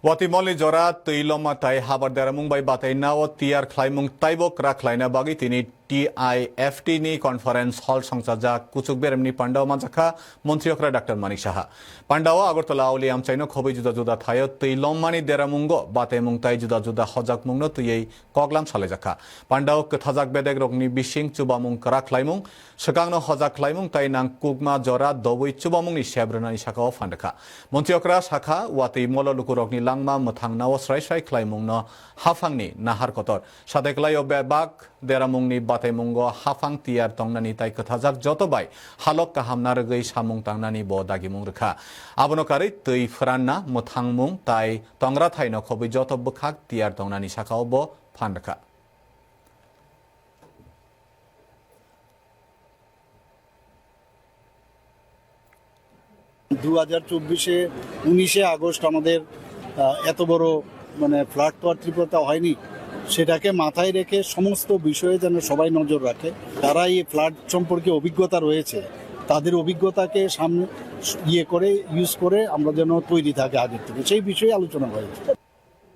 Watimoli jora tuiloma tai habar daramung bai batai nawo tiar khlaimung taibok rak khlaina bagi tini TIFT ni conference hall songsaja kuchuk beremni pandao manjaka মন্ত্রী okra Dr. Manik Saha pandao agortala auli amchaino khobai juda juda thayo tuilomani deramungo batai mungtai juda juda hojak mungno tuyei koglam salejaka pandao kthajak bedek rokni bising chubamung kra khlaimung sekangno hojak khlaimung tai nang kugma jora dobui chubamungni sebrani sakao fandaka মন্ত্রী okra sakha wati molo lukurokni langma muthang nawo srai srai khlaimungno hafangni nahar kotor sadeklai obebak deramungni batai mungo hafang tiar tongnani tai kathajak jotobai halok kahamnar gei samung tangnani bo dagimung rekha abonokari tui phranna muthangmung tai tongra thaino khobi joto bukhak tiar tongnani sakao bo phandaka August আমাদের এত বড় flood তো আর ত্রিপুরাতে হয়নি সেটাকে মাথায় রেখে সমস্ত বিষয়ে যেন সবাই নজর রাখে যারা এই ফ্লাড সম্পর্কে অভিজ্ঞতা রয়েছে তাদের অভিজ্ঞতাকে সামনে ইউজ করে আমরা যেন তৈরি থাকে আগের থেকে সেই বিষয়ে আলোচনা হয়েছে।